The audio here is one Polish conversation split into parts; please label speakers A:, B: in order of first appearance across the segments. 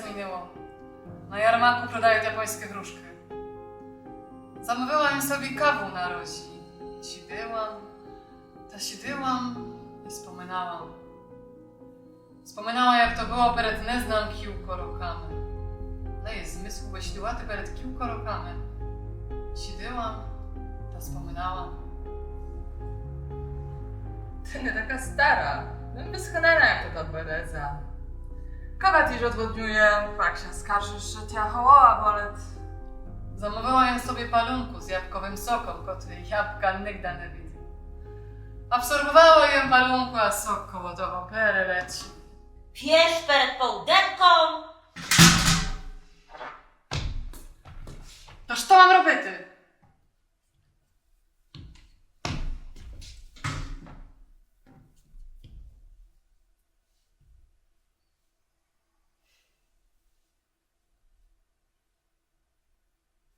A: minęło. Na jarmarku prodają japońskie gruszki. Zamówiłam sobie kawę na rozi. Siedziałam i wspominałam. Wspominałam, jak to było przed neznam kilku rokami. No jest zmysł wyśliłaty przed kilku rokami. Siedziałam, to wspominałam.
B: Ty nie taka stara. Wyschnęła jak to beredza. Kawa też odwodniuje, jak się skarżysz, że cię hołoła bolet.
A: Zamówiłam sobie palunku z jabłkowym sokiem, który jabłka nigdy nie widzę. Absorbowała ją palunku, a sok kołodowo leci.
C: Pierz przed południem.
A: Toż to mam roboty.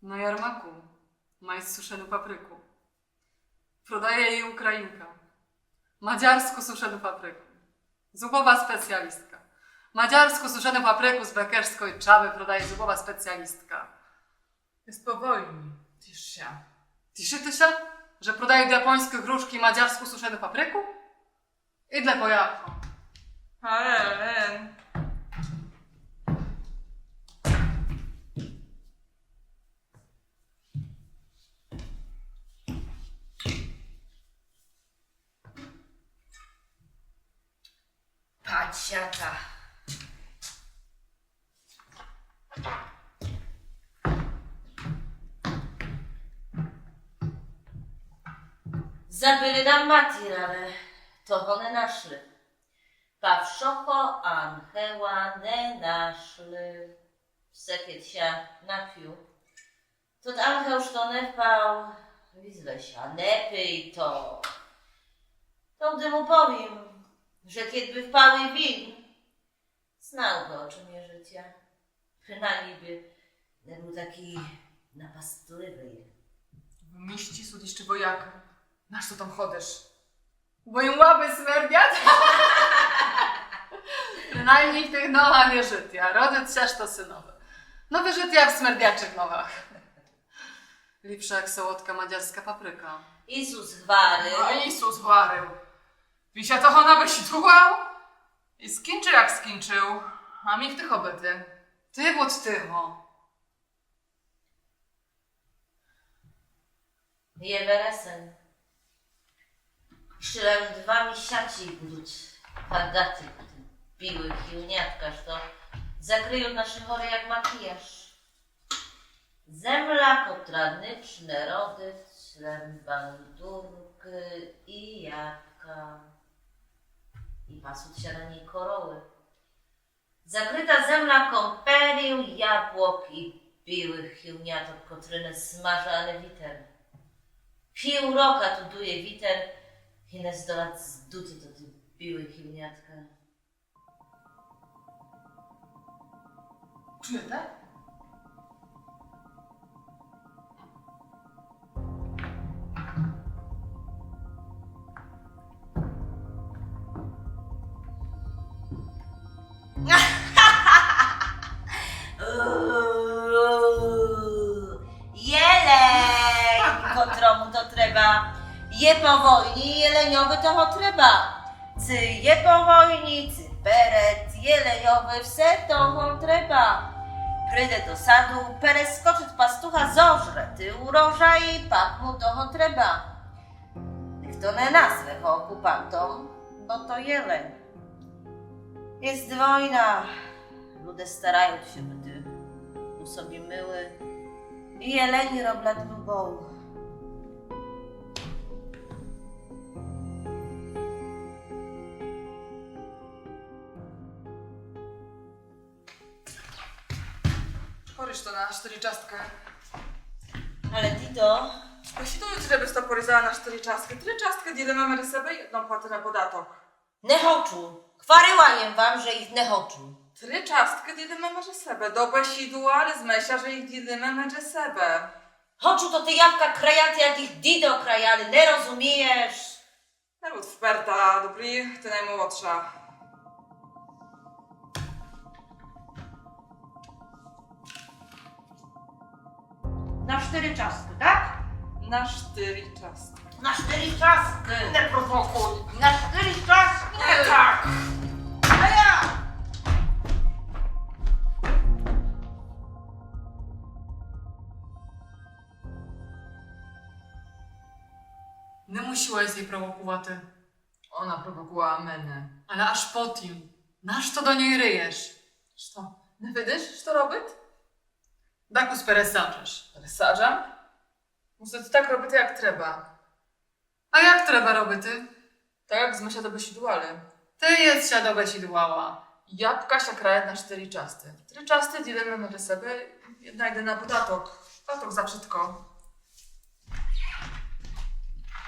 A: Na jarmaku maj suszeną papryku. Prodaje jej Ukrainka. Madziarsku suszeną papryku. Zubowa specjalistka. Madziarsku suszeną papryku z bekerskiej czaby prodaje zubowa specjalistka.
B: Jest po wojnie. Cisz się.
A: Ciszy ty się, że prodają japońskie gruszki madziarsku suszeną papryku? I dla pojawku.
B: Ale...
C: Patrz jaka. Zabyli nam matir, ale to one naszli. Pawszoko Ancheła nie naszli. Wsekiet się napił. To Ancheł to nie wpał. Wizwe się, nie pij to. To gdy mu powiem, że kiedy by wpały win, znał go o czym je życia. Przynajmniej by nie był taki napastliwy.
B: W miści sudisz czy wojaka. Nasz co tam chodzisz?
A: Bo im łaby smerdят. Przynajmniej w tych nowach nie żytia. Rodzic też to synowe. Nowe żytia w smerdjaczych nowach. Lepsza jak sołotka madziarska papryka.
C: Izus gwary.
B: No Jezus warył. Wisia to ona wyświetłał? I skończył jak skończył. A mi w tych obyty.
A: Ty bądź tycho.
C: Jeweresen. Szylem 2 miesiące budуть padaty, biły kiłniatka, to zakryją nasze chory jak makijaż. Zemla, kotradnyczne rody, ślem bandurki i jabłka. I pasуть się na niej koroły. Zakryta zemla kąpelił jabłok i biłych kiłniatok, kotryny smażany witer. Pół roka tu duje witer i nie zdolać zduty do tych biłych kiłniatka.
B: Czujete?
C: Jeleń! Kotromu to trzeba. Je po wojni, jeleniowy to ho trzeba. Cy je po wojni, cy peret, jeleniowy, wse to ho trzeba. Prydę do sadu, pereskoczyć pastucha zożre, ty uroża i pak mu to ho trzeba. Kto nie nazwę ho okupantom, bo to jeleń. Jest wojna. Ludzie starają się, by u sobie myły. I jeleni robią lubą.
B: Poryż to na 4 czastkę.
C: Ale Tito,
B: Jeśli to jutro byś to poryzała na 4 czastkę, 3 czastkę dzielę mamy do sobie i jedną płatę na podatek.
C: nie choczu. Chwaryła jem wam, że ich nie choczu.
B: 3 czastkę dzielę mamy do sobie. Dobre sidło, ale zmyśla, że ich dzielę mamy do sobie.
C: Choczu to ty jabłka krajaty, jak ich dido krajali, nie rozumiesz?
B: Naród wperta, dobry, ty najmłodsza.
C: 4 czasy, tak?
B: Na 4 czas.
C: Na 4 czasy.
B: Nie prowokuj.
C: Na 4 czasy.
B: Nie tak.
C: A ja!
A: Nie musiłeś jej prowokувати.
B: Ona prowokowała мене.
A: Ale aż потім. Naщо до niej ryjesz?
B: Що, не видиш, що робить?
A: Dakus пересаджеш.
B: Пересаджам? Мусить так робити, як треба.
A: A jak треба робити?
B: Так, як змиша до бесідували.
A: Ty jest ся до бесідувала.
B: Jabłka się kraje na 4 czasty. 4 czasty dzielimy między sobie. Jedna idę na podatok. Podatok za wszystko.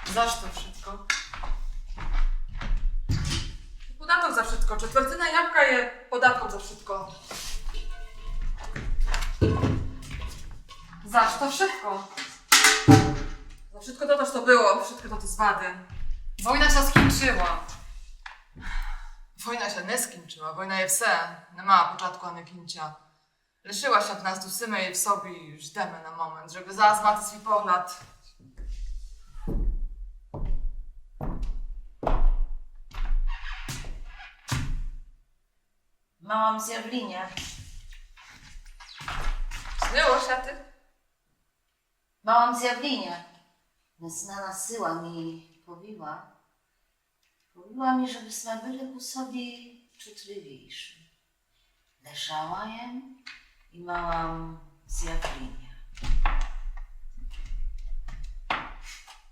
A: Zaż to wszystko?
B: Podatok za wszystko. Czwartyna jabłka je podatkom za wszystko.
A: Zaż to wszystko?
B: Za wszystko to też to było. Wszystko to zwady.
A: Wojna się skończyła.
B: Wojna się nie skończyła. Wojna je все. Nie ma początku ani końca. Лишила się w nas dusimy jej w sobie i żdemy na moment, żeby zaraz mати swój pogląd.
C: Małam zjawlinie.
B: Śniło się ty?
C: Małam zjawlinie. Neznana syła mi powiła. Powiła mi, żeby sme byli ku sobie czutliwejszy. Leżała jem i małam zjawlinie.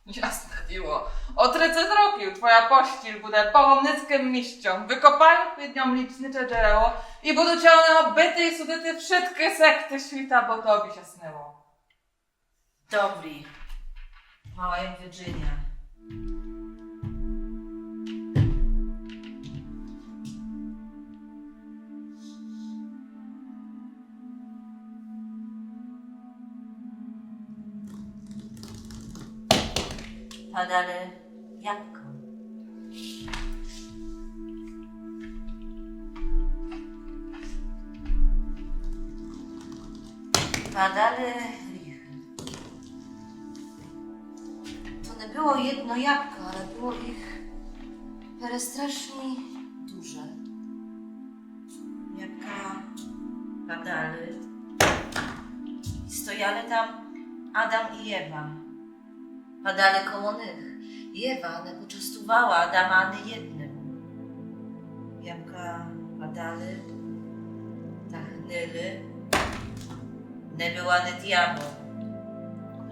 B: Jasne diło. O 30 років твоя постіль буде паломницьким місцем. Викопають під ньому лічниче джерело і будуть one бити і судити wszystkie sekty świta, bo tobie się snyło.
C: Dobry. Mała jem Virginia. Padały jabłko. Padały lichy. To nie było jedno jabłko, ale było ich strasznie duże. Jabłka padały. I stojali tam Adam i Ewa. Padali koło nich. Ewa nie poczęstowała Adama ani jednym. Jabłka padali, tachnęli. Nie była ani diabeł.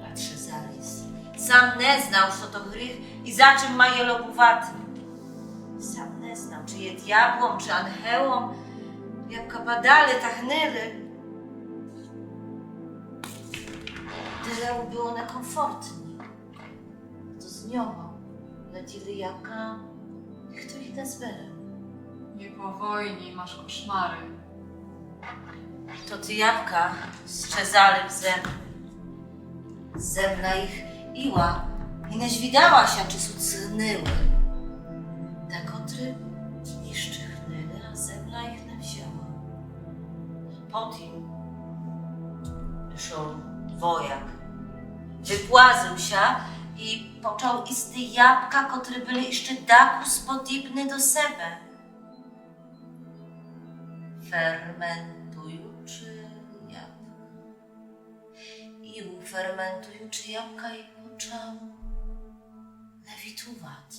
C: Radszy zalis. Sam nie znał, co to grzech i za czym ma je lobowaty. Sam nie znał, czy je diabłom, czy aniołom. Jabłka padali, tachnęli. Tyle było nekomfortnie. To z nią lecili jabłka, kto ich nie zbierał.
A: Nie po wojnie masz koszmary.
C: To ty jabłka strzezali w zem. Zemna ich iła i nie widała się, czy są cnyły. Tak otry i szczychnęli, a zemna ich nie wzięła. Potem wyszedł wojak. Wypłazył się i począł isty jabłka, które były jeszcze dakus podobne do siebie. Fermentujący jabłka. I ufermentujący jabłka i począł lewitować.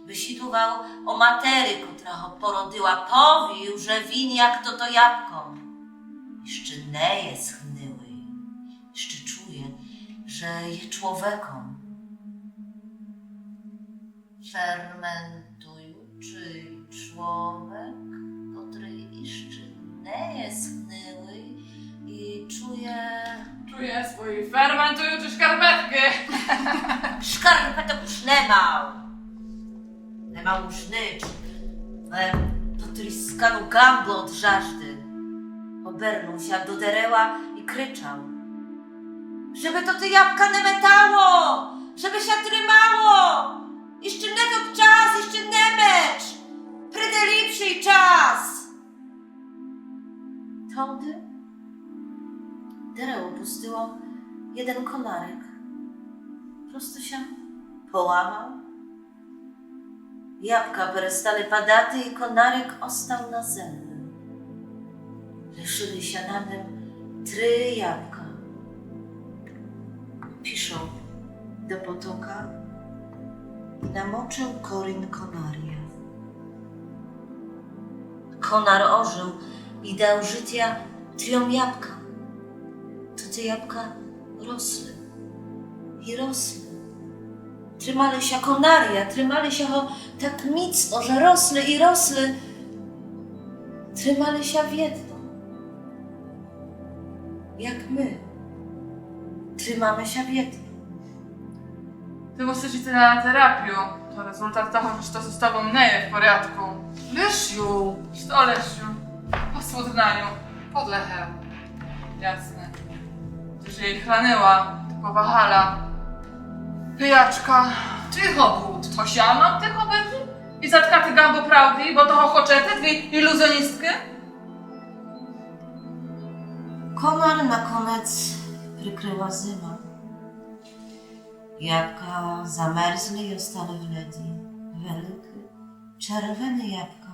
C: Wysidował o materii, która ho porodyła, powił, że win jak to jabłko. Jeszcze nie jest schnyły. Jeszcze czuje, że je człowiekom. Fermentujący człowiek, który jeszcze nie jest schnyły i czuje...
B: Czuję swój fermentujący szkarpetki.
C: Szkarpetek już nie mał. Nie mał już nic. Ale potryskano gębę od żażdy. Obernął się do dereła i kryczał. Żeby to ty jabłka nie metało! Żeby się trymało! Jeszcze nie to czas, jeszcze nie mecz! Prydę lepszy czas! Tądy dereło pustyło jeden konarek. Prosto się połamał. Jabłka perestali padaty i konarek ostał na zęby. Leszyli się na nim 3 jabłka. Piszą do potoka i namoczył korin konaria. Konar ożył i dał życia 3 jabłkom. To te jabłka rosły i rosły. Trzymali się konaria, trzymali się ho tak mocno, że rosły i rosły. Trzymali się w jedno. Jak my. Trzymamy się w jedno.
B: Ty musisz iść na terapię. To rezultat tego, że to z tobą nie jest w porządku.
A: Lesiu,
B: Co, Lesiu? Po słodnaniu.
A: pod lechem.
B: Jasne. Gdyż jej chranyła, typowa hala. Pijaczka.
A: Cicho bud.
B: To ja mam te kobiety? I zatkati gambo prawdy, bo to hochoczety, dwie iluzjonistki?
C: Konar na koniec prykryła zima. Jabłka zamerzły i ostali w ledi. Wielkie, czerwone jabłka.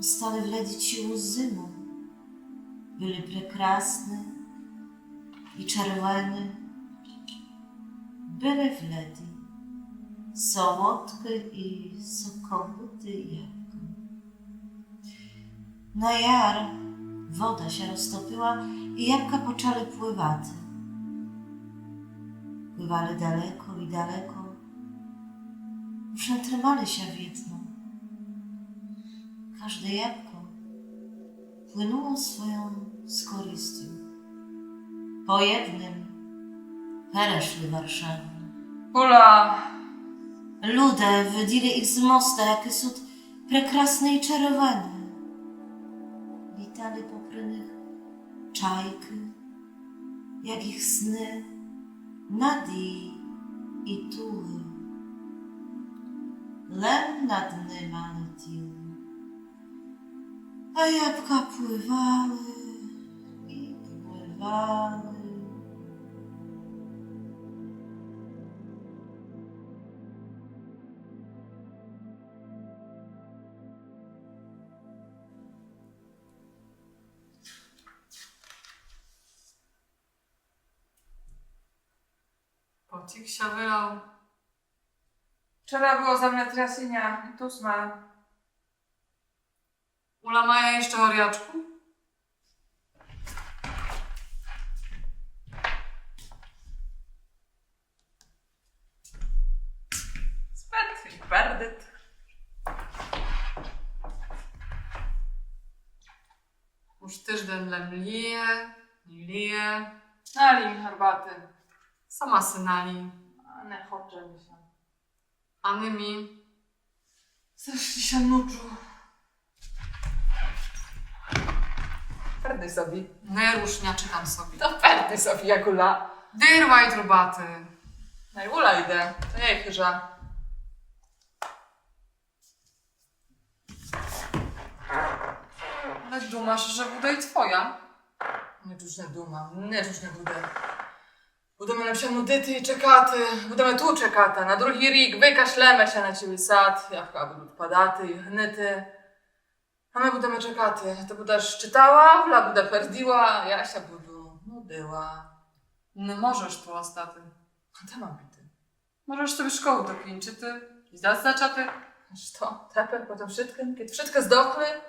C: Ostali w ledi ciu zimą. Byli prekrasne i czerwone. Byli w ledi. Słodkie i sokowite jabłka. Na jar woda się roztopiła i jabłka poczęły pływać. Pływali daleko i daleko. Już nie trzymali się w jedno. Każde jabłko płynęło swoją skorystą. Po jednym pereszli Warszawę.
B: Ula,
C: Ludzie wydzili ich z mosta, jakie są prekrasne i czerwone. Witali popry nich czajki, jak ich sny, nadi i tuły. Lem nad nyma leciły, a jabłka pływały i pływały.
A: Pocik się wylał.
B: wczoraj było za mnie trasynia i tu sma.
A: Ula Maja jeszcze oriaczku?
B: Spet i perdyt.
A: Już tyżden lem lije, nie lije.
B: Nali mi herbaty.
A: Sama synali.
B: A nie chodzę mi się.
A: A my mi.
B: Zeszli się nuczu. Perdy sobie.
A: Nie rusznia, czytam sobie.
B: To perdy sobie, jak ula.
A: Dyrwaj trubaty.
B: No i ula idę. To nie chyża.
A: Ale dumasz, że buda i twoja.
B: Nie czuć nie duma, nie czuć nie budę. Budemy lepsze nudyty i czekaty. Budemy tu czekata. Na drugi rik wykaślemy się na ciebie sad. Jawka będą padaty i hnyty. A my budemy czekaty. To budasz czytała, wla buda perdiła, Jasia budu nudyła.
A: No możesz tu ostaty.
B: A te mam bity.
A: Możesz sobie szkołę dopięć, czy ty? I zdać zaczaty?
B: Wiesz to, teper potem wszystkim, kiedy wszystko zdochle.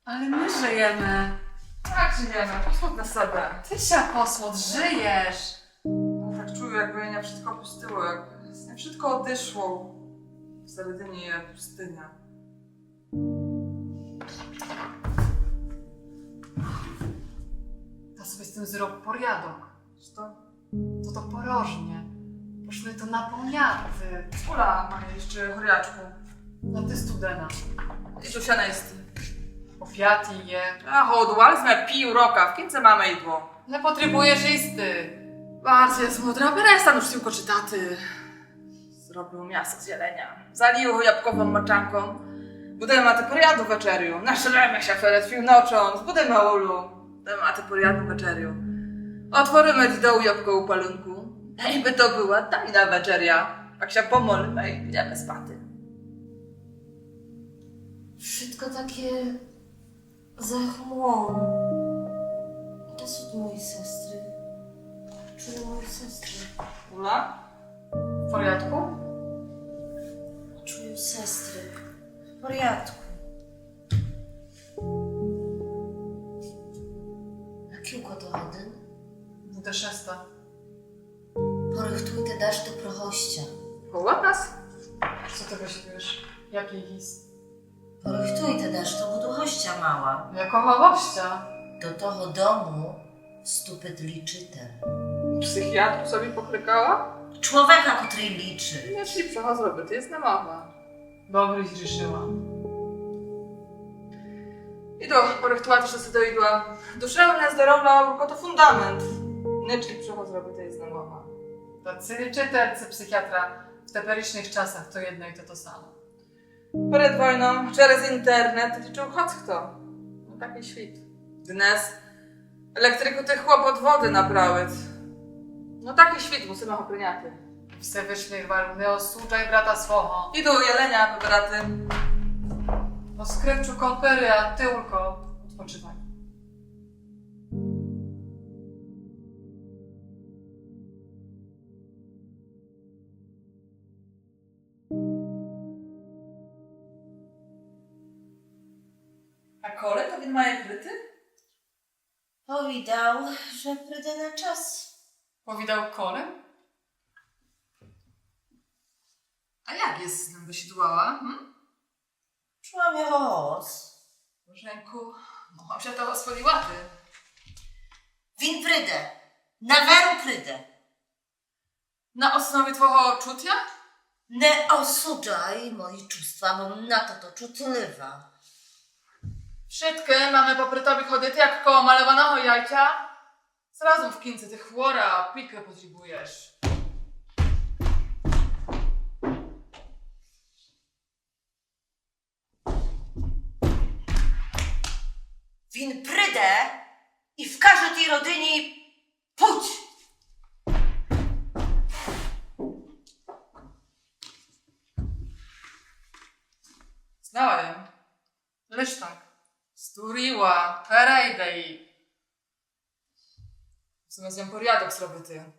A: Ale my żyjemy.
B: Tak żyjemy, posłud na sobie.
A: Ty się posłod, żyjesz.
B: No tak czuję, jakby nie wszystko pustyło, jak nie wszystko odeszło. W seredinie jest pustynia.
A: Ta sobie z tym zrób poriadok.
B: Wiesz to?
A: To porożnie. Poszły to napełniaty.
B: Ula ma jeszcze choriaczku.
A: Na ty studena.
B: I tu siana jest.
A: Ofiati je.
B: A chodu, ale sme piju roka, w kince mamy idło.
A: Nie potrzebujesz isty.
B: Bardzo jest mądra, perestan już tylko czytaty. Zrobił miasto z jelenia. Zalił go jabłkową moczanką. Budemy na te poriadu wieczeriu. Naszlemy się przed nocą, zbudemy ulu. Tematy porядku wieczeriu. Otworzymy ci dołu jabłko u palunku. I by to była tajna wieczeria. Jak się pomolimy i idziemy spaty.
C: Wszystko takie zachmułone. To są moje sestry. Czuję moje sestry.
B: Ula?
A: W porządku?
C: Czuję sestry. W porządku. Jaki układ jeden?
A: Буде шеста.
C: Порихтуйте даж до прогостя.
B: Koło nas?
A: Co ty myślisz? Jaki his?
C: Порихтуйте даж, то буду гостя мала.
A: Якого gościa?
C: До того дому вступить лічитель.
B: Psychiatru sobie pokrykała?
C: Człowieka, który liczy.
B: Nie, czyli przechodzę, to jest namowa.
A: Dobry zgrzeszyła.
B: I do porechtować, że sobie dojdziła. Duszewne, zdrowna, tylko to fundament. Nie, czyli przechodzę, to jest namowa.
A: Tacy czytelcy psychiatra w teperycznych czasach to jedno i to samo.
B: Przed wojną, przez internet, liczył choć kto. No taki świt. Dnes, elektryku tych chłopot wody naprawić. No taki świt, musimy opryniaty.
A: Всевишній вар не осуджай брата свого.
B: Idą jelenia, braty.
A: Po skrypczu kąpery, a ty, Ulko, odpoczywaj.
B: A kole to він має kryty?
C: Powiedział, że przyjdę na czas.
A: Powidał kolem?
B: A jak jest z nim wysidłała?
C: Czułam jego głos.
B: Bożenku, mogłam się to oswoliła ty.
C: Win prydę. Na weru prydę.
B: Na osnowie twojego czucia?
C: Nie osudzaj moje czustva, bo na to czutliwa.
B: Wszystkie mamy popry tobie chodzić jak koło malowanego jajcia. Zrazem w kince ty chłora, pikę potrzebujesz.
C: Win prydę i w każdej tej rodynie pójdź.
B: Znała ją. Lecz tak. Sturiła, perejdę i... Zamiast ją porядок zrobię ty.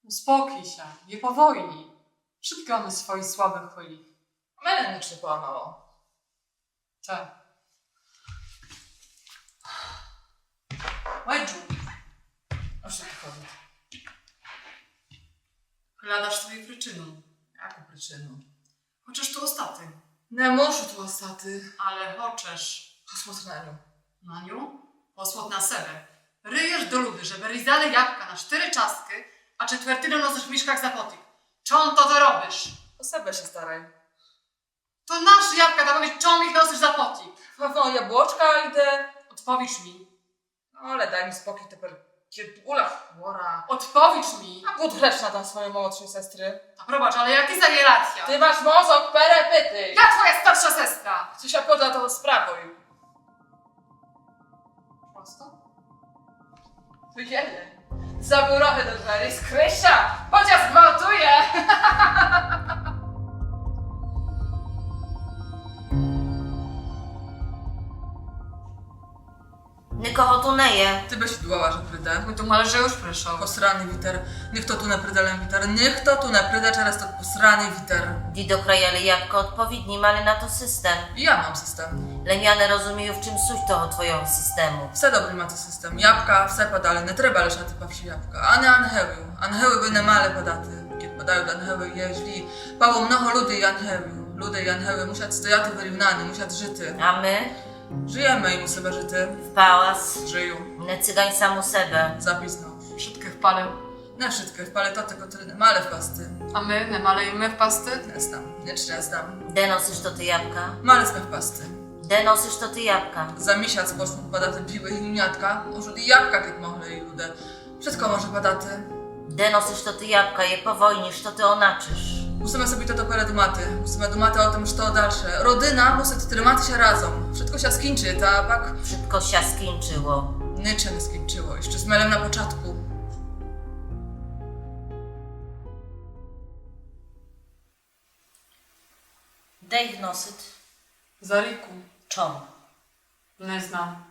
A: Uspokój się, nie powojni. Szybko mamy swoich słabych chwili.
B: Mnie nic nie połamało.
A: Tak.
B: Łęczu. O co tu chodzi?
A: Gladasz swojej przyczyną.
B: Jaką przyczyną?
A: Chociaż tu ostatni.
B: Nie muszę tu ostaty.
A: Ale chociaż,
B: Posмотрeniu.
A: Maniu, posłod na sebę. Ryjesz do ludy, żeby ryzale jabłka na 4 czastki, a czwartynę nosisz w mieszkach za potyk. Czą to robisz?
B: O sobie się staraj.
A: To nasze jabłka, to powiedz, czą ich nosisz za potyk?
B: Fafą jabłoczka idę.
A: Odpowiedz mi.
B: No ale daj mi spokój, teper. Ula chłora.
A: Odpowiedz mi.
B: A głód grzeczna tam swojej młodszej sestry.
A: A probacz, ale jak ty zaje racja?
B: Ty masz mozok perepyty.
A: Ja twoja starsza sestra.
B: Chcę się poda to sprawuj.
A: Prosto?
B: Wyjdzie. Zabił rochę do drzwi z Krysia. Chociaż zgwałtuje.
C: Nikogo tu nie je.
B: Ty byś dłała, że prydę.
A: My tu male, że już przyszło.
B: Posrany witer. Niech to tu naprydelem witer. Niech to tu napryda, teraz to posrany witer.
C: Di dokrajali jabłko odpowiedni, mali na to system.
B: I ja mam system.
C: Lemiane rozumieją, w czym suć toho twojego systemu.
B: Все добре мати систем. Jabłka, все подали. Не треба лишати павші jabłka. А не ангелів. Ангели би не мали подати. Kiedy podają ангели, jeśli pało mnoho ludzi i ангелів. Ludy i ангели muszą стояти вирівнані, muszą żyty.
C: A my
B: Żyjemy i musimy żyty.
C: w pałas,
B: Żyją.
C: nie cygań samu sebe.
B: Zapisno.
A: Wszystkie w pale.
B: Не wszystkie, wpale to tylko tyle. Male w pasty.
A: A my, nie male i my w pasty?
B: Nie znam, nie czy znam.
C: De nosisz to ty jabłka?
B: Male sme w pasty.
C: De nosisz to ty jabłka?
B: За місяць пошло подати біли гімнятка. Уже і jabłka, як могли і люди. Wszystko może подати.
C: De nosisz to ty jabłka, je powojnisz, to ty onaczysz.
B: Musimy sobie to передумати. Musimy думати o tym, що далі. Родина мусить триматися разом. Wszystko się skończy, tak?
C: Wszystko się skończyło.
B: Nicze nie skończyło, jeszcze z melem na początku.
C: Де їх носить?
A: За ріку.
C: Чом?
A: Не знам.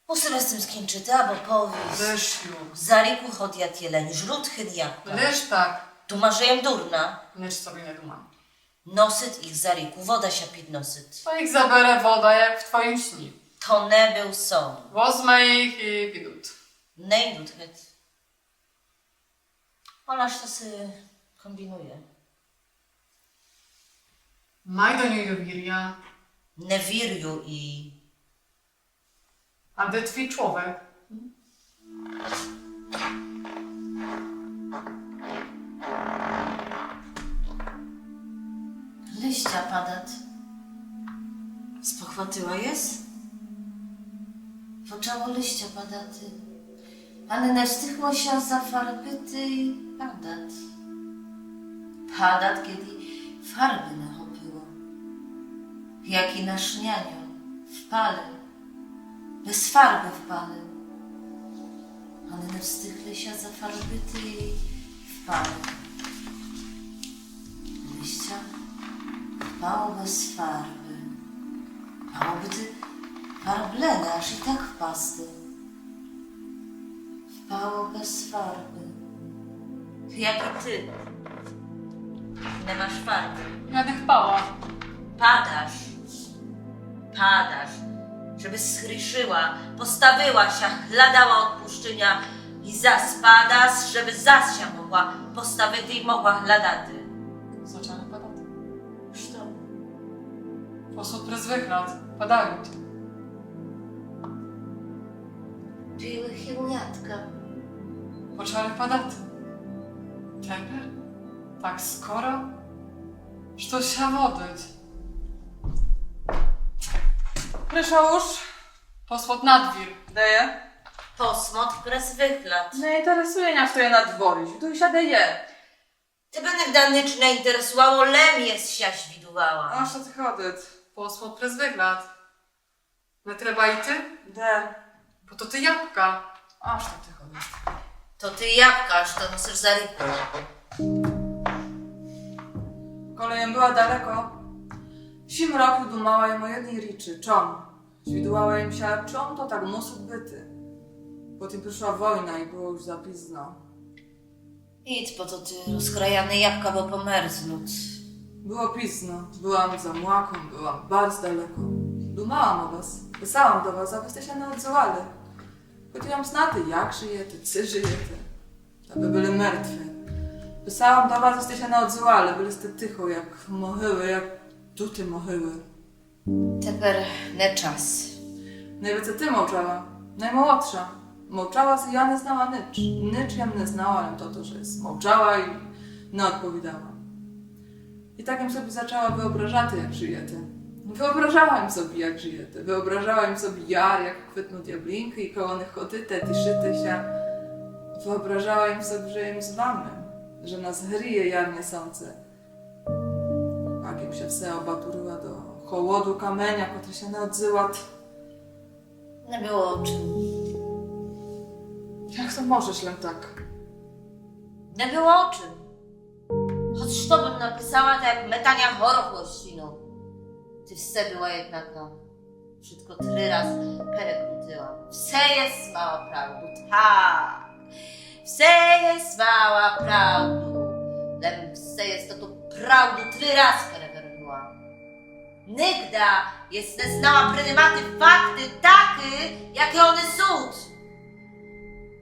C: Мусимо з цим скінчити або повість.
A: Лиш ю.
C: За ріку ходять єлені, жруть хидяка.
A: Лиш так.
C: Дума, że jem durna.
A: Ніч собі не думам.
C: Носить їх за ріку, вода się підносить.
A: To ich zabere woda jak w twoim śni.
C: То не był сон.
A: Wozmę ich i підуть.
C: Не йдуть геть. Ona ж to sobie kombinuje.
A: Maj do niej wір'я.
C: Не вірю і...
A: A де twój człowiek?
C: Liścia padat. Spochwatyła jest? Poczęło liścia padaty. Ale na tych musiał za farbyty i padat. Padat, kiedy farby nachopiło. Jak i na sznianiu, w pale. Bez farby w pale. Ale na wstych liścia za farbyty i w pale. Liścia mało bez farby. Małoby ty farblene, aż i tak w pastę. Wpało bez farby. Jak i ty. Nie masz farby.
A: Ja dych-pała.
C: Padasz. Padasz. Żeby schriszyła, postawiła się, chladała odpuszczenia i zaspadasz, żeby zas się mogła postawić i mogła chladać.
A: Zaczęły padać.
C: Что?
A: Посуд призвиклад. Падають.
C: Пили хилнятка.
A: Почали падати. Тепер? Так скоро? Що się wodить?
B: Pryszałóż,
A: Posłod nadwір.
B: daję.
C: Posmot prezwychlat.
B: Nie interesuje nas, co je na dworze. Tu siadę je.
C: Тебе нech не інтересувало, лем jest siaś widowała.
B: A co ty chodzić?
A: Posłod призвиклад. Не треба йти?
B: De.
A: Bo to ty jabłka.
B: A co ty chodzić?
C: To ty jabłkasz, to nosisz za ryku.
B: Kolejem była daleko. Sim roku dumała jem o jednej riczy, czom. Świdłała im się, czom to tak musi byty. Potem przyszła wojna i było już za późno.
C: Idź po to ty rozkrajane jabłka, bo pomerznąć.
B: Było późno. Byłam za młaką, byłam bardzo daleko. Dumałam o was. Pisałam do was, abyście się nie odzywali. Chodziłam znać, jak żyjecie, czy żyjecie. Aby byli martwi. Pisałam do was, abyście się nie odzywali. Byliście tycho, jak mohyły, jak duty mohyły.
C: Teper nie czas.
B: Najwięcej ty mołczała. Najmłodsza. Mołczała, i ja nie znała nicz. Nicz ja nie znała, ale to, że jest mołczała i nie odpowiadała. I tak im sobie zaczęła wyobrażać, jak żyjecie. Wyobrażałam sobie, jak żyjecie. Wyobrażałam sobie jar, jak kwitną diablinki i koło nich chodyte, tiszyte się. Wyobrażałam sobie, że im z wami, że nas gryje jarnie słońce. Jak im się wse obaturyła do hołodu kamienia, który się nie odzyła.
C: Nie było o czym.
B: Jak to możesz, lem tak?
C: Nie było o czym. Choć to bym napisała, tak jak metania chorochłościną. Ty wse była jednaka. Wszystko 3 razy perekrutyłam. Wse jest mała prawdu, tak. Wse jest mała prawdu. Lem wse jest to prawdu 3 razy perekrutyłam. Nigda jest nie znała prymaty fakty takie, jakie one są.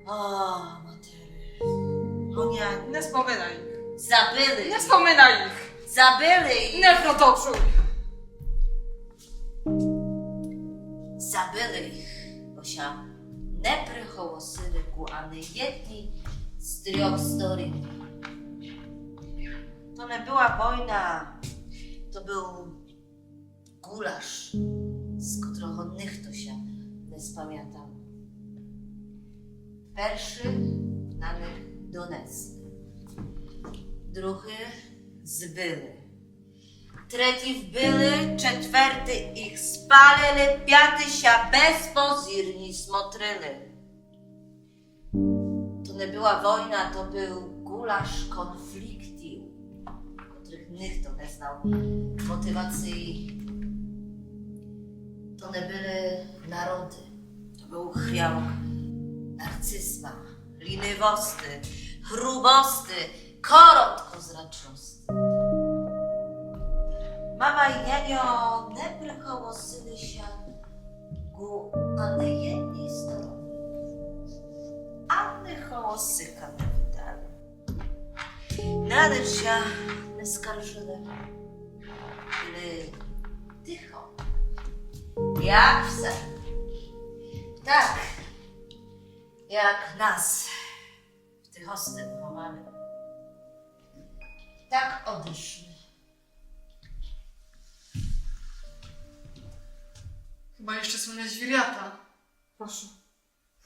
C: O, matery. Oni
B: Nie wspominaj ich.
C: zabyli.
B: Nie wspominaj ich.
C: Zabyli.
B: Nie protoczuj.
C: Zabyli ich, bo się nie przychołosili ku ani jedni z 3 historii. To nie była wojna, to był gulasz, z którego nikt to się nie spamiętał. Pierwszy na nich donesli, drugi zbyli, Tretiv byli, czetwerty ich spalili, piaty się bezpozirni smotryli. To nie była wojna, to był gulasz konfliktu, których nikt to nie znał motywacji. To nie były narody, to był chwiałk narcyzma, linywosty, chrubosty, korotkозрачnosty. Mama i nianio nie przychoło syny się ku na jednej stronie, a nie hołosyka nie wydali. Nader się nie skarżyli, byli tycho, jak w sen. Tak, jak nas w tych ostym chowali. Tak odeszli.
A: Chyba jeszcze słynne zwierzęta.
B: Proszę.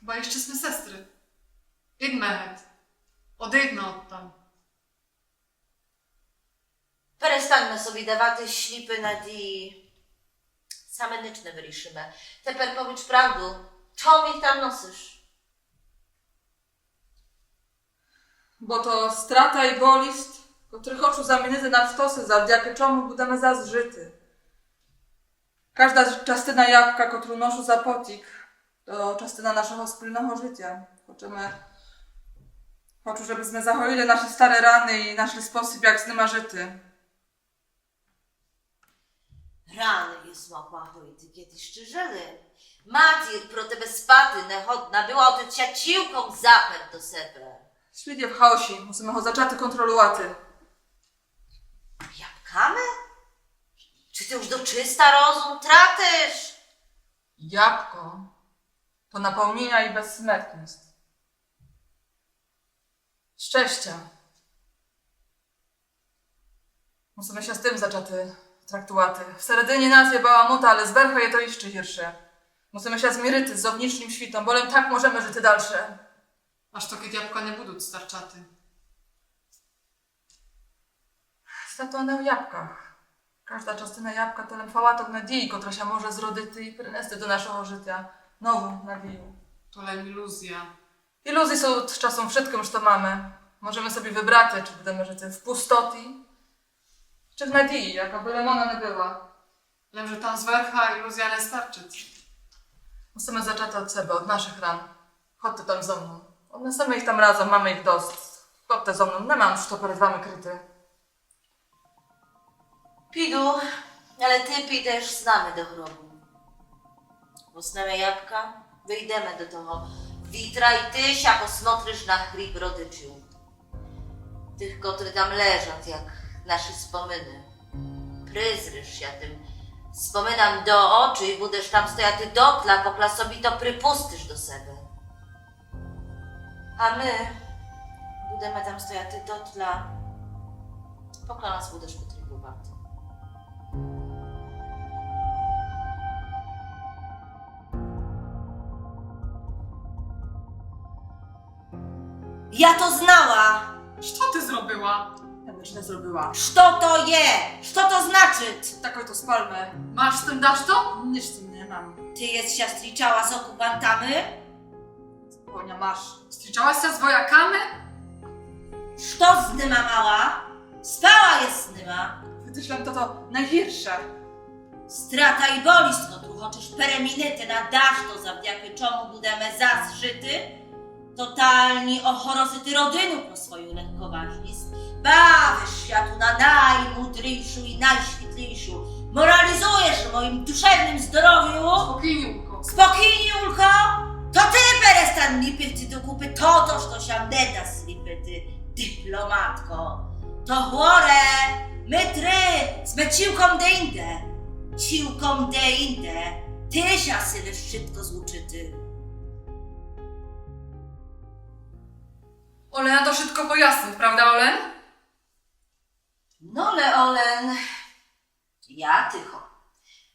A: Chyba jeszcze smy sestry. Idmehet. Odejdźmy od tam.
C: Перестаньме собі давати шліпи надії. Саме ніч не вирішимо. Тепер повідь правду. Чому їх там носиш?
B: Bo to strata i bolist, których oczu zamieniły na wstosy, zawdzięki czemu budemy zazżyty. Każda частина jabłka, którą noszę za potik, to частина naszego wspólnego życia. Хочу, żebyśmy zachoili nasze stare rany i naszli sposób, jak z nimi żyty.
C: Рани є смакувати, кiedyś szczerzyli. Матір про тебе спати не годна, była от ciaciłką zaper do sebe.
B: Świat je w chaosie, musimy go zaczęty kontrolować.
C: Jabłkami? Czy ty już do czysta rozum tratysz?
B: Jabłko to napełnienia i bezsmертność. Szczęścia. Musimy się z tym zaczęty traktować. Всередині nas je bałamuta, ale zверху je to jeszcze giersze. Musimy się zmierzyć z zownicznym świtem, bolem tak możemy żyć dalsze.
A: Aż to kiedy jabłka nie будуть starczaty.
B: Statuane w jabłkach. Każda частина jabłka to lemfałatok nadziei, która się może zrodzić i przynести do naszego życia nową nadzieję.
A: To lem iluzja.
B: Iluzje są od czasu wszystkim, co mamy. Możemy sobie wybrać, czy będziemy żyć w pustoty, czy w nadziei, jaka byle ona nie była.
A: Lem, że tam zwercha iluzja nie starczyć.
B: Musimy zacząć od siebie, od naszych ran. Chodźcie tam ze mną. Odniesiemy ich tam razem, mamy ich dosyć. Chodźcie ze mną, nie mam już to przed wami kryty.
C: Піду, але ти підеш з нами до гробу. Візьмемо jabłka, wyjdziemy do того witra i ty się posmotrzysz na chlib rodyczów. Tych, które tam leżą, jak nasze wspominy. Przyzrysz się tym wspominam do oczu i będziesz tam stojaty dotla, pokla sobie to przypustysz do siebie. A my będziemy tam stojaty dotla, pokla nas będziesz potrzebować. Ja to znała!
A: Co ty zrobiła?
B: Ja bym źle zrobiła.
C: Co to je? Co to znaczy?
B: Taką to spalmy.
A: Masz z tym dasz to?
B: Nic z tym nie mam.
C: Ty jest siostrzyczała z okupantami?
B: Konia masz.
A: Strzyczałaś się z wojakami?
C: Co z nyma mała? Spała jest z nyma.
B: Wytyślam to najgorsze.
C: Strata i bolistwo, tu chociaż pereminety na dasz to zawdzięki czemu budemy zazżyty? Totalni ochorozyty rodynu pro swoją lekkoważność. Bawisz światu na najmudrzejszą i najświetlejszą. Moralizujesz o moim duszewnym zdrowiu.
A: Spokojniułko.
C: Spokojnie, Julko! To ty перестань ліпити докупи то, що się не da сліпити, dyplomatko. To chore, my try, sme ciłkom de inde. Ciłkom de inde. Ty się sylisz szybko złuczyty.
A: Olena to szybko pojasnić, prawda, Olen?
C: No le Olen, ja tycho.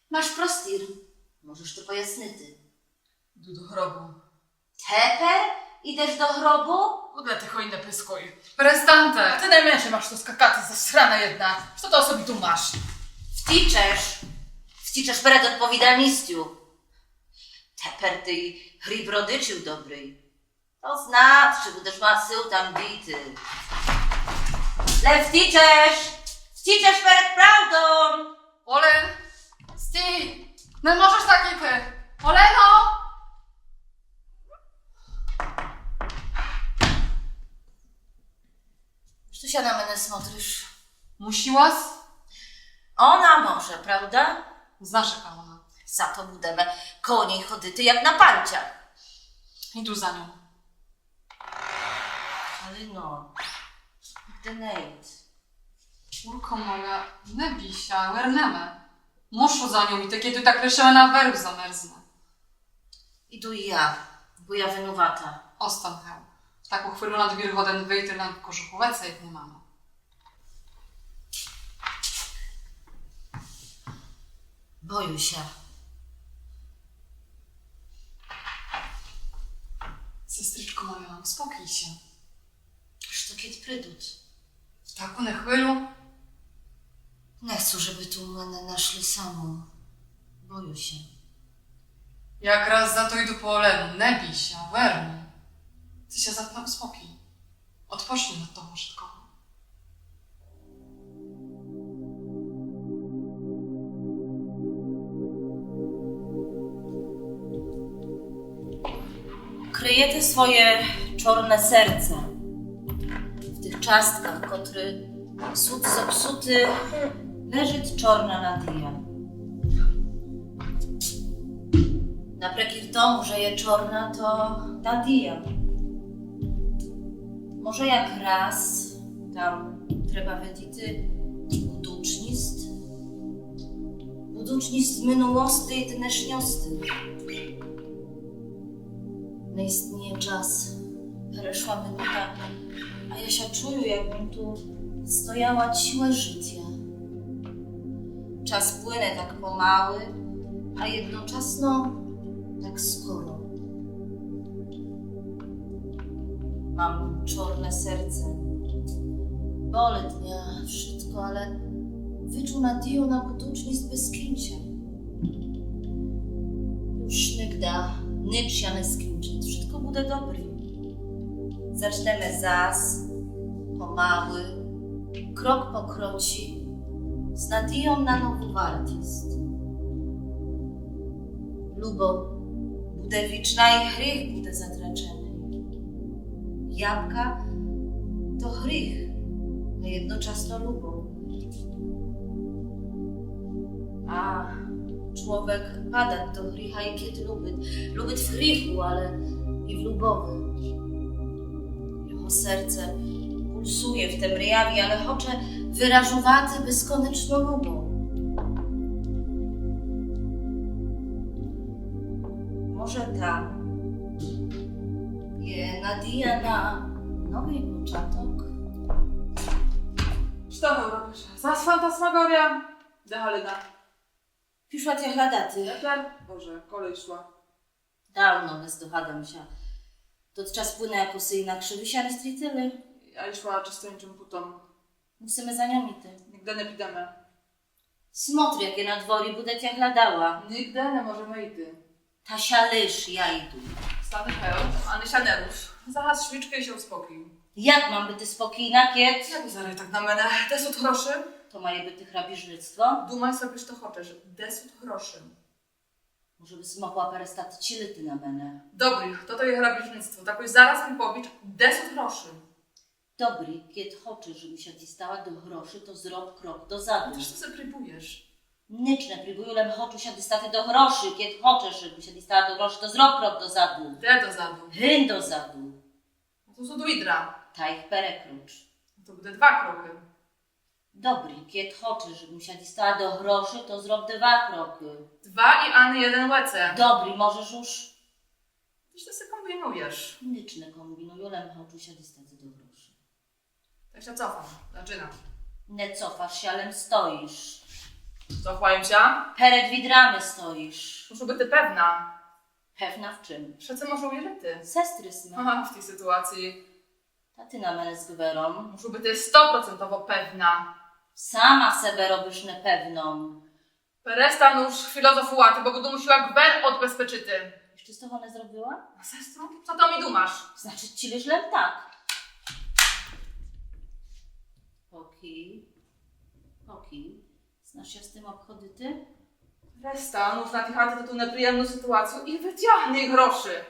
C: Masz prostir, możesz to pojasnyty.
B: Idę do grobu.
C: Teper? Idziesz do grobu?
B: Udle ty hojne pyskuj. A
A: Prestante!
B: ty najmniejszy masz tu skakaty zasrana jedna. Co to sobie tu masz?
C: Wciczesz peret odpowiedalnościu. Teper ty hryb rodyczył dobry. To znaczy, będziesz ma sył tam bity. Le wciczesz peret prawdą.
A: Olen! Sti! Nie możesz tak ty! Oleno!
C: Co się na mnie smotrzysz?
A: Musiłaś?
C: Ona może, prawda?
A: Znasz jaka ona.
C: Za to budemy koło niej chodyty jak na panciach.
A: Idu za nią.
C: Ale no, denejt.
A: Urko moja, nie bisia, werneme. Muszu za nią i te kiedy tak ryszemy na weru zamerznę.
C: Idu i ja, bo ja wynowata.
A: Ostan heł. Tak uchwylu nad wirwoden wyjty na kożuchówece, jak nie mamy.
C: Boju się.
A: Sestryczko moja, uspokój się.
C: Aż to kiedy prydut.
A: W taku na chwylu?
C: Nie chcę, żeby tu mnie naszli samą. Boju się.
A: Jak raz za to idu po olenu, nie bij się, werny. Ty się za to uspokój. Odpocznij nad tą szybko.
C: Kryje te swoje czarne serce w tych czastkach, kotry sud zepsuty leży czarna nadia. Naprekir tomu, że je czarna, to nadia. Może jak raz tam trzeba wiedzieć buducznist minułosty i dneszniosty. Nie istnieje czas. Przeszła minuta, a ja się czuję, jakbym tu stojała siłę życia. Czas płynie tak pomały, a jednoczasno tak skoro. Mam czarne serce. Bole dnia, wszystko, ale wyczuł nadzieję na buducznost bez kincia. Już nigda nic się nie skończy, wszystko będzie dobre. Zaczniemy zas, pomały, krok po kroci, z nadzieją na nową wartość. Lubo bude wiczna i hrych bude zatraczony. Jabłka to hrych, a jednoczasno lubo. A człowiek pada do hrycha i kiedy lubić w hrychu, ale i w lubowy. Jego serce pulsuje w tym ryjawie, ale chocze wyrażowaty bezkonecznie lubą. Może tam je nadzieja na nowy początek.
B: Co to robisz? Zas fantasmagoria? Dehalyna.
C: Piszła cię chladaty.
B: Teper? Boże, kolej szła.
C: Dawno nie zdochadam się. To czas płynę jako syjna krzywy się tyle.
B: Ja szła czystończym putą.
C: Musimy za nią ty.
B: Nigdy nie pidemy.
C: Smotry, jakie na dworie bude cię chladała.
B: Nigdy nie możemy i ty.
C: Tasia lysz, ja idu.
B: Stany heł, Anysia nie rusz. Zahas szwiczkę i się uspokoił.
C: Jak mam być spokojna, kiet?
B: Jak zaraj tak na menę? Desut groszy?
C: To maje być hrabieżnictwo?
B: Dumaj sobie, że to chcesz. Desut groszy.
C: Może by mogła perestać cility na menę.
B: Dobry, to jest hrabieżnictwo. Takoś zaraz mi powiedz, desut groszy.
C: Dobry, kiet choczy, żeby się ci stała do groszy, to zrob krok do zadu.
B: Też to sobie próbujesz.
C: Nic nie próbuję, lem choczu się dystaty do groszy, kiet choczesz, żeby się stała do groszy, to zrob krok do zadu.
B: Te do zadu.
C: Hyn do zadu.
B: No to są duidra.
C: Ta ich perekrucz.
B: No to będzie 2 kroki.
C: Dobry, kiet choczy, żeby się ci stała do groszy, to zrob 2 kroky.
B: 2 i Any 1 łece.
C: Dobry, możesz już?
B: Coś ty sobie kombinujesz.
C: Nic nie kombinuję, lem choczu się dystaty do groszy.
B: Tak się cofam. Zaczynam.
C: Nie cofasz się, alem stoisz.
B: Cofłają się.
C: Pered widramy stoisz.
B: Muszę być ty pewna.
C: Pewna w czym?
B: Wszyscy muszą wierzyć ty.
C: Sestry smy.
B: Aha, w tej sytuacji.
C: A ty na menę z gwerą.
B: Muszę być ty 100% pewna.
C: Sama sebe robisz nepewną.
B: Perestanów filozof łaty, bo go musiła gwer odbezpieczyty.
C: Jeszcze co ona zrobiła?
B: A sestro, co to mi dumasz?
C: Znaczy ci źle tak. Poki. Znasz się z tym obchody ty?
B: Perestanów na tej chaty to tu nieprzyjemną sytuację i wyciągnij groszy.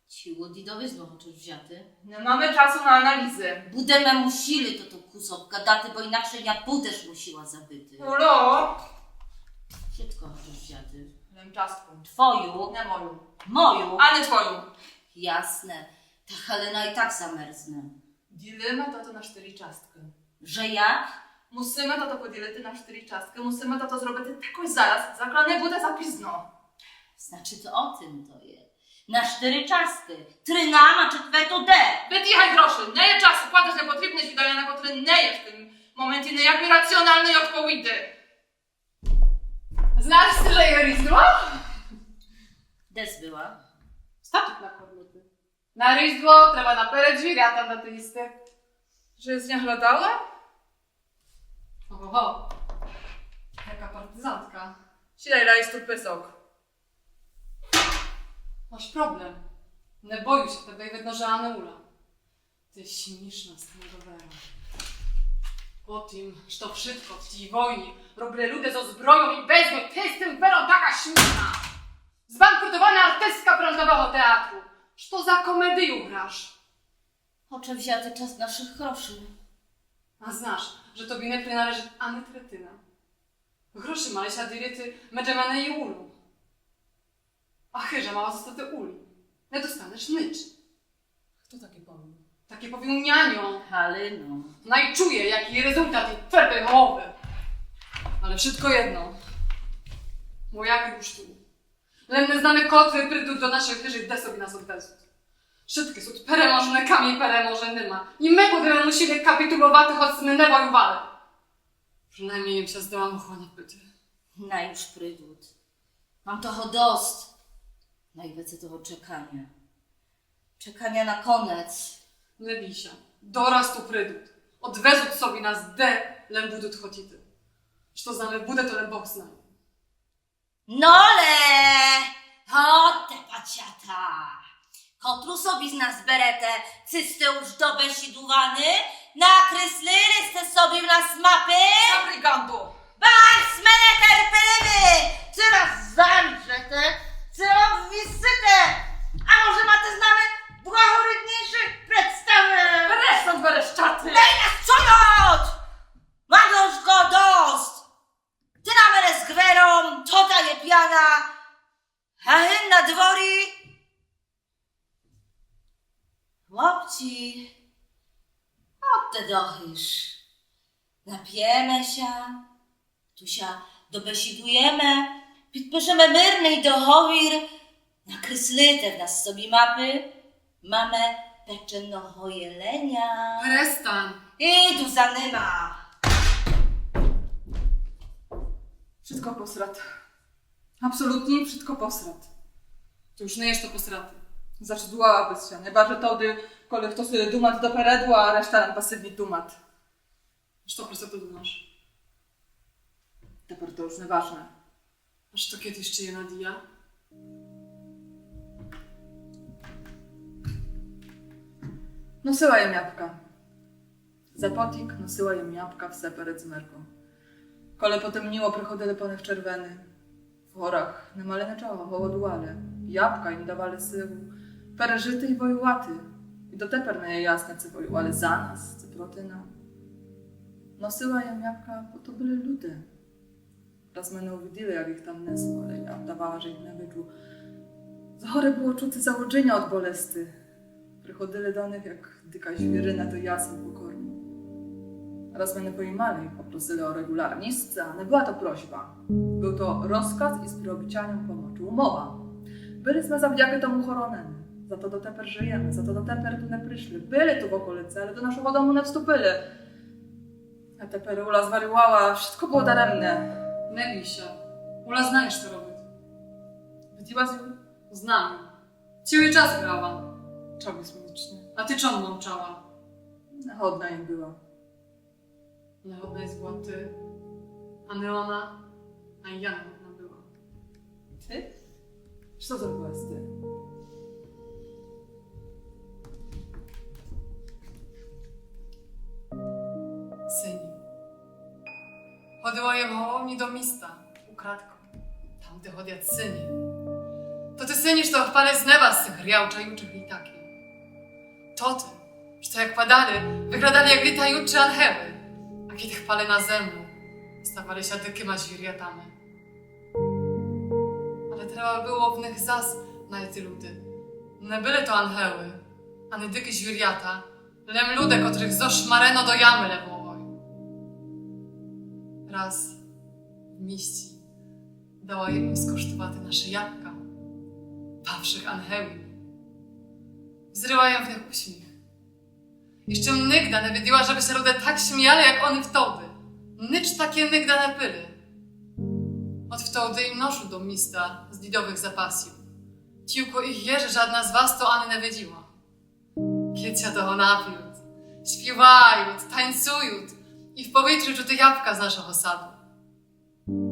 C: Ci łodidowie znowu chcesz wzięty.
B: Nie mamy czasu na analizy.
C: Budeme musili to kusok gadaty, bo inaczej ja budesz musiła zabyty.
B: Ulo!
C: Wszystko chcesz wzięty.
B: Lem czasku.
C: Twoju,
B: Nie moją.
C: moją.
B: A nie twoją.
C: Jasne, ta Helena i tak zamerznę.
B: Dzielimy to na 4 czastki.
C: Że jak?
B: Musimy to podzielić na 4 czastki. Musimy to zrobić jakoś zaraz. Zaklane буде zapізно.
C: Znaczy to o tym to jest. Na 4 czasky. Trynam, a четверту де.
B: Wytijaj groszy. Nie je czasu. Płacisz niepotrzebne świadania, na które nie je w tym momencie niejako racjonalnej odpowiedzi.
A: Znasz tyle Rіздво?
C: Des była.
A: Statek na kornuty. Na Rіздво треба наперед звірятам дати їсти.
B: Że z nie hladała?
A: Oho, jaka partyzantka.
B: Silej rajs tu pysok.
A: Masz problem. Nie boju się tego i видно, że Анеула. Ty śmieszna stanowiera. Po tym, że to wszystko w tej wojnie robię ludzie ze zbroją i bez niej, ty z tym werą taka śmieszna. Zbankrutowana artystka prądowego teatru. Co za komedię grasz?
C: Ocze wzięty czas naszych groszy.
A: A znasz, że tobie nie przynależy ani tretyna. Groszy małeś, a dyryty medżemane i ulu. A chyża mała zostaty uli. Nie dostaniesz nycz.
B: Kto taki pomógł?
A: Takie powił nianią.
C: Halino.
A: Najczuję, jaki rezultat jej twardy mowy. Ale wszystko jedno. Mojaki już tu. Lemne znamy kotwy prydut do naszych wyżych de sobie nas odwezуть. Wszystkie są peremożne, kamień peremożnyma. I my budemy musili kapitulować choć my wojowali. Przynajmniej im się zdołam uchłonić byty.
C: Na już prydut. Mam toho dost. Najwięcej toho czekania. Czekania na koniec.
A: Nie bij się. Doraz tu prydut. Odwezуть sobie nas de, lem budut chotity. Że to znamy budę, to lem Bóg zna.
C: Nole! O te paciata! Kotru sobie z nas beretę, cyste już do besidłany, na kryslyry ste sobie w nas mapy,
B: Fabrikantu!
C: bars meneter pelewy! Ty nas zamrzete, ty obwisyte! A może ma te znamy błahorydniejszych przedstawy?
B: Perestan wereszczaty!
C: Daj nas cojot! Mam go dost! Ty na mnie z gwerą, to daje piana, a hen na dwori. Chłopci, od te dochysz. Napijemy się, tu się dobesidujemy, podpiszemy myrny dochowir, na kryslyte w nas sobie mapy, mamy peczennego jelenia.
A: Prestan!
C: I tu za nyma.
A: Wszystko posrat. Absolutnie wszystko posrat. To już nie jest to posraty.
B: Zaczudłałaby się, nie barze tody, kole kto sobie dumat do peredła, a reszta nam pasywnie dumat.
A: Aż to prosto to dumasz.
B: Teper to już nieważne.
A: Aż to kiedyś czyje nadija.
B: Nosiła jem jabłka. Zapotik nosiła jem jabłka w seperec myrką. Kole potemniło prichodili po nich czerweny. W horach nemale czoła, hołodłale. Jabłka im dawali syłu. Pereżyty i wojołaty. I do teper nie je jasne, czy wojowali za nas, czy proti nam. Nosiła jem jabłka, bo to byli ludy. Raz mnie uwidzieli, jak ich tam nesło, ale ja dawała, że ich nie wyczuł. Za chore było czuty załodzenia od bolesty. Przychodzili do nich jak dyka świeryna, to jasno pokornie. Raz mnie pojmali i poprosili o regularnistce, a nie była to prośba. Był to rozkaz i z przeobicianiem pomocy umowa. Byliśmy zawdzięki temu choroneni. Za to do teper żyjemy, za to do teper tu nie przyszli. Byli tu w okolicy, ale do naszego domu nie wstupili. A teper Ula zwariowała, wszystko było daremne.
A: Nie bij się. Ula znajesz to robić.
B: Widziała z nią?
A: Znam. Cały czas grała.
B: Czemu słonecznie?
A: A ty czemu mączała?
B: Chodna im była.
A: Ale ona jest była ty, a nie ona, a i ja ona była.
B: Ty? Co to byłaś ty?
A: Syni. Chodziła je wołowni do mista, ukradką. Tam ty chodять syni. To ty synisz, to wpale z nieba z tych riałczajuczych litakiem. To ty, że to jak padali, wykradali jak litajuczy anheły, a kiedy chpale na zemu, stawali się dykyma zwiriatami. Ale trzeba było w nich zas najty ludy. Nie byli to anheły, ani dyki zwiriata, lem lude, których zoszmareno do jamy lewowoj. Raz w mieści dała im skosztować nasze jabłka, pawszych anheły. Wzrywają w nich uśmiech. Jeszcze nigda nie wiedziała, żeby się ludzie tak śmiali, jak oni wtedy. Nicz takie nigda nie byli. Od wtedy im noszu do mista z lidowych zapasów. Tylko ich jeży żadna z was to ani nie wiedziała. Kiecia to napiód, śpiewają, tańcują i w powietrzu czuty jabłka z naszego sadu.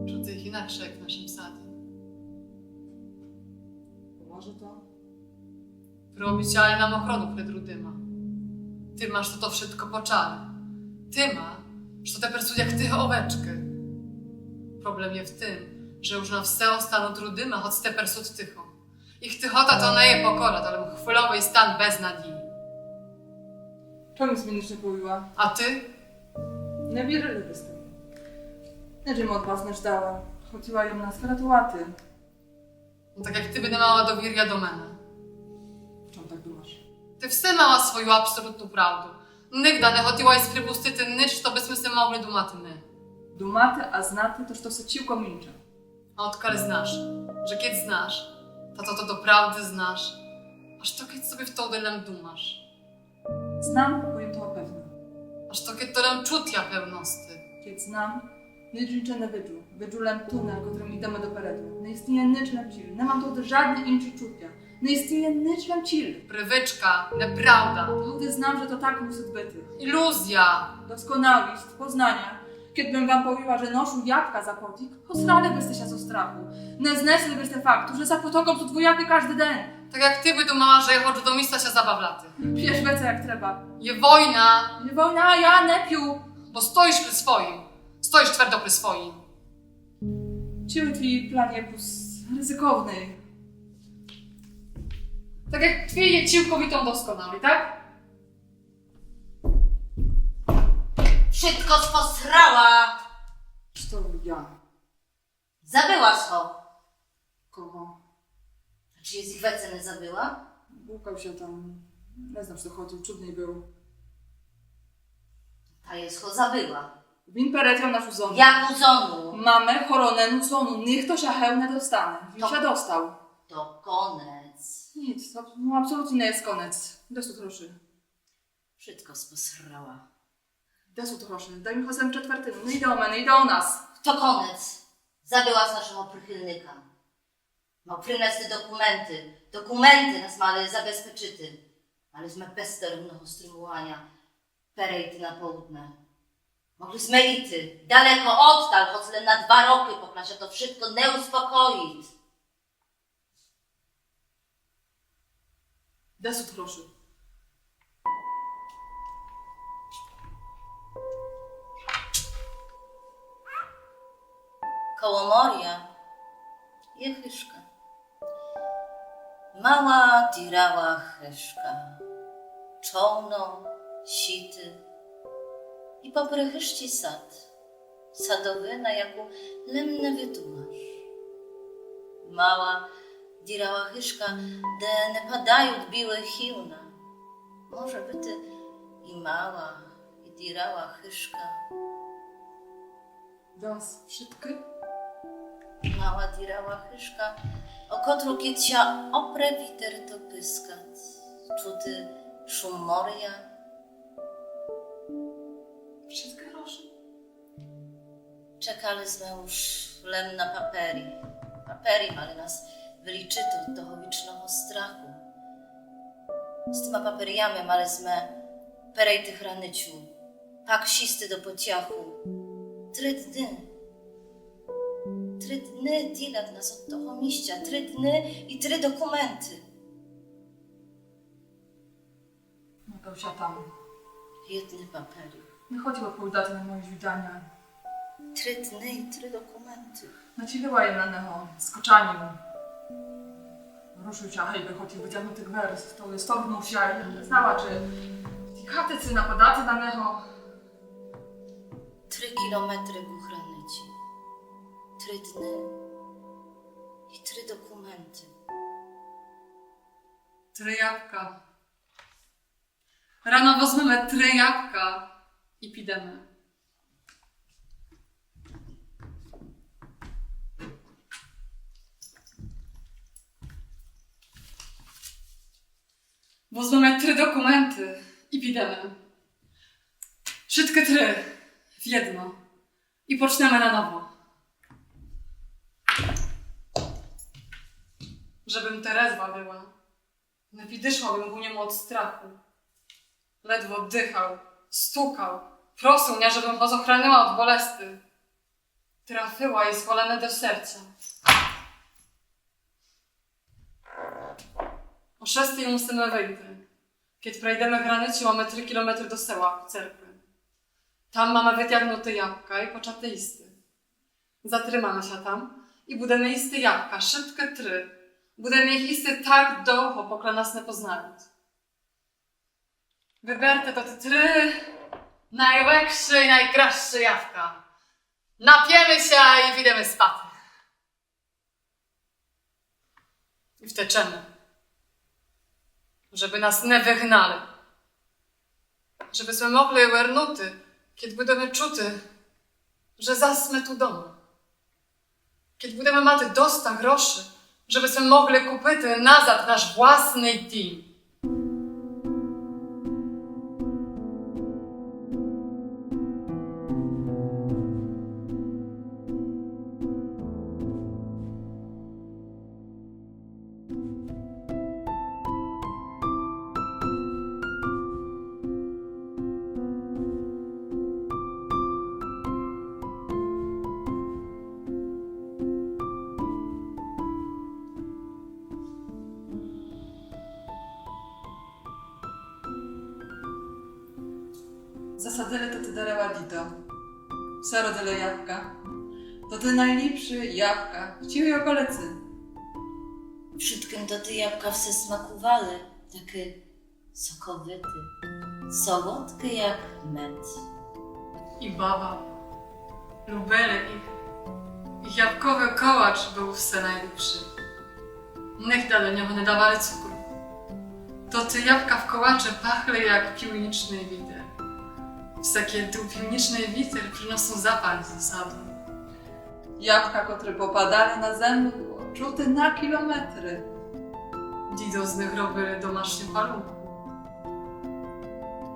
A: Czuty ich inaczej jak w naszym sadzie.
B: Może to?
A: Robić ale nam ochronu przed rudyma. Ty masz to wszystko poczale. Ty ma, że to teper jak tych oweczkę. Problem je w tym, że już na wseo stanu trudyma, choć teper sud tycho. Ich tychota to nie je pokora, ale chwilowy stan bez nadziei.
B: Czemu zmienisz nie powiła?
A: A ty?
B: Nie wierzyli bez tego. Nie, że mu od was nie żdała. Chodziła ją na skaratułaty.
A: No tak jak ty by nie mała do wirja do mene.
B: Czemu tak dumasz?
A: Ty wsy mała swoją absolutną prawdę. Nigda nie chodziła z pripustyty nicz, to byśmy sobie mogli dumaty my.
B: Dumaty, a znaty, toż to se ciłko milcze.
A: A odkal znasz, że kiedy znasz, to do prawdy znasz, aż to kiedy sobie w to odelem dumasz.
B: Znam, powiem to pewno.
A: Aż to kiedy to lem czutia pełnosty.
B: Kiedy znam, nic nicze nie wydżu. Wydżulem tunel, którym idziemy do peretu. Nie istnieje nic lem cil. Nie mam tu żadnej innej czucia. Nie istnieje nic lem cil.
A: Prywyczka, nieprawda,
B: Ludy znam, że to tak musi być.
A: iluzja.
B: Doskonałość, poznania. Kiedbym wam powiła, że noszą jabłka za potik, posrali byście się ze strachu. Nie znesli byście faktu, że za potoką to dwojaki każdy dzień.
A: Tak jak ty by dumała, że ja chodzę do mista się zabawlaty.
B: Wiesz, wiece jak trzeba.
A: Je wojna,
B: Nie wojna, a ja nie pił.
A: bo stoisz przy swoim. Stoisz twardo przy swoim.
B: Ciły twój planie plus ryzykowny.
A: Tak jak twój je ciłkowitą doskonali, tak?
C: Wszystko sposrała.
B: To ja.
C: Zabyłaś ho.
B: Kogo?
C: Czy jest ich wece nie zabyła?
B: Błukał się tam. Nie znam, co chodził, czudny był.
C: Ta jest ho zabyła.
B: Win peretią nasz uzonu.
C: Jak uzonu.
B: Mamy choronę uzonu. Niech to się hełne dostanę. Win się dostał.
C: To konec.
B: Nic, to no, absolutnie nie jest koniec. Desu troszy.
C: Wszystko sposrała.
B: Desu troszy. Daj mi chozem czwartym. No i do mnie, i do nas.
C: To konec. Zabyła z naszego przychylnika. Ma przynieść te dokumenty. Dokumenty nas mali zabezpieczyty. Maliśmy pester mnoho strymowania. Perejty na południe. Mogliśmy i ty. Daleko oddal, choć na 2 roki, pokla się to wszystko nie uspokoić.
B: Desu troszy.
C: Koło moria je chyszka. Mała dirała chyszka. Czołno, sity i poprychyszci sad. Sadowy, na jaku lemne wytumasz. Mała dirała chyszka, de nie padają biłe chiłna. Może by ty i mała, i dirała chyszka.
B: Das wszystkie?
C: Mała dirała chyszka, o kotru kiecia opre witer to pyskać. Czuty szum moria.
A: Wszystkie grosze.
C: Czekaliśmy już lem na paperi. Paperi mali nas wyliczytu od toho wiecznego strachu. Z tyma paperiami maliśmy perej tych ranyciu pak sisty do pociachu. 3 dny. 3 dny dilat nas od toho miścia. 3 dny i 3 dokumenty.
B: No to się tam.
C: Jedny papery.
B: Nie chodziło pół daty na moje widania.
C: 3 dny i 3 dokumenty.
B: Naciliła je na neho, skoczaniu. Ruszył się, hejby, choć wyciągnął tych wers, to jest torgnął się i nie znała, czy ci katycy napadacy na neho.
C: 3 kilometry ku hranici. 3 dny i 3 dokumenty.
A: 3 jabłka. Rano wezmemy 3 jabłka i pidemy. Wezmemy 3 dokumenty i pidemy. Wszystkie 3 w jedno. I poczniemy na nowo. Żebym Terezwa była. Lepiej dyszłabym ku niemu od strachu. Ledwo oddychał, stukał, prosił mnie, żebym go zachroniła od bolesty. Trafiła jej zwolone do serca. O 6 musimy wyjść. Kiedy przejdziemy granicy, mamy 3 kilometry do sela, cerkwy. Tam mamy wyciągnięte jabłka i poczaty isty. Zatrzymamy się tam i będziemy isty jabłka, szybkie 3. Będziemy ich isty tak długo, pokle nas nie poznawać. Wyberte to te 3 najlepsze i najkraszsze jabłka. Napiemy się i wyjdziemy spać. I wteczemy. Żeby nas nie wygnali. Żebyśmy mogli wernuty, kiedy będziemy czuty, że zasmy tu domu. Kiedy będziemy mać dosta groszy, żebyśmy mogli kupić nazad nasz własny dom.
B: Zasadyle to ty dareła Dito. Sero dyle jabłka. To ty najlepszy jabłka w ciłej okolicy.
C: Wszystkim to te jabłka wse smakowały. Takie sokowite. Słodkie jak med.
A: I baba. Lubeli ich. Ich jabłkowy kołacz był wse najlepszy. Niech do niego nie dawali cukru. To te jabłka w kołacze pachły jak piwniczny witer. Wse kiedy piwniczny witer przyniosą zapach z sadu.
B: Jabłka, które popadali na zęby, było czute na kilometry.
A: Dido z nich robili domaśnie palunki.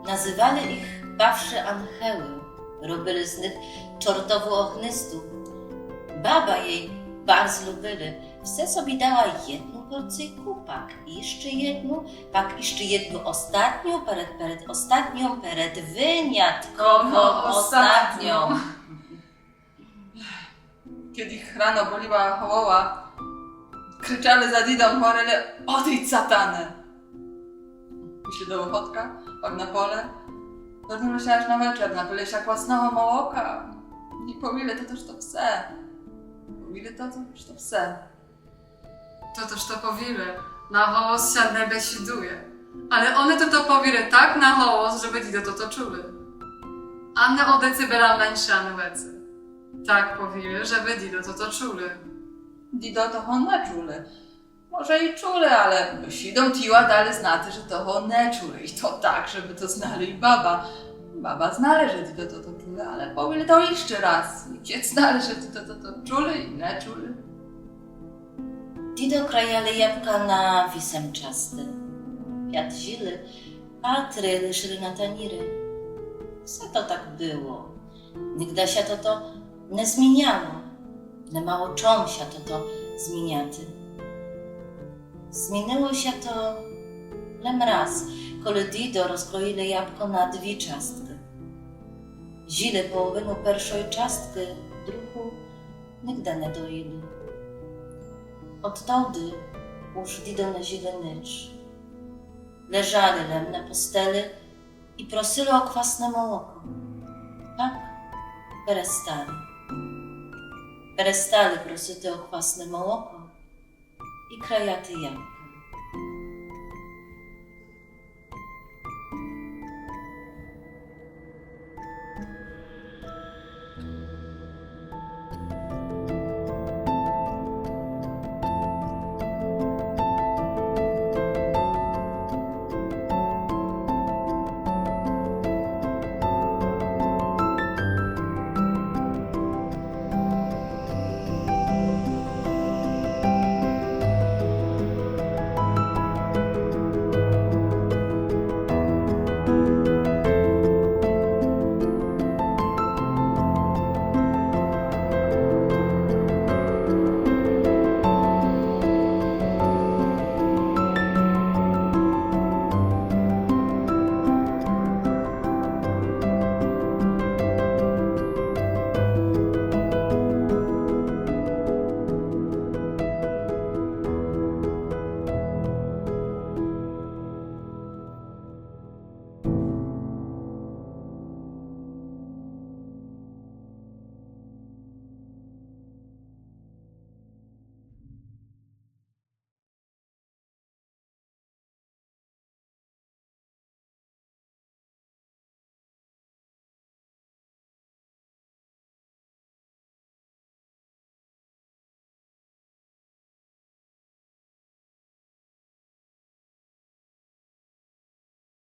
C: Nazywali ich bawsze ancheły. Robili z nich czortowu ochnystów. Baba jej bardzo lubili. Wse sobie dała jedną porcję kupak i jeszcze jedną, pak jeszcze jedną ostatnią, pered ostatnią, pered wyniatkowo ostatnią.
B: Kiedy ich rano boliła hołoła, krzyczali za Didą, choreli, odejdź satany! Wyszli do Łochotka, pak na pole, dornęli się aż na wieczór, napili się własnego mołoka i powili to też to pse. Powili to też to pse.
A: To też to powili. Na hołos się nie besiduje. Ale one to powili tak na hołos, żeby Dido to czuli. A ne o decybela męszany łecy. Tak powili, żeby Dido to czuli.
B: Dido to ho nie czuli. Może i czuli, ale sidą tiła dali znać, że to ho nie czuli. I to tak, żeby to znali i baba. Baba znali, że Dido to czuli, ale powili to jeszcze raz. I dzieci znali, że Dido to czuli i nie czuli.
C: Dido krajali jabłka na wisemczaste. Piat zily, a tryly szły na taniry. Co to tak było? Nigdy się to nie zmieniało. Nie mało czym się to zmieniaty. Zmieniło się to lem raz, kiedy Dido rozkroili jabłko na 2 cząstki. Žili polovinu peršoj častky, druhou nikde nedojili. Od toudy už Dido nežili nič. Leżali lem na posteli i prosili o kwasne mołoko. Tak, perestali. Perestali prositi o kwasne mołoko i krajaty jabłko.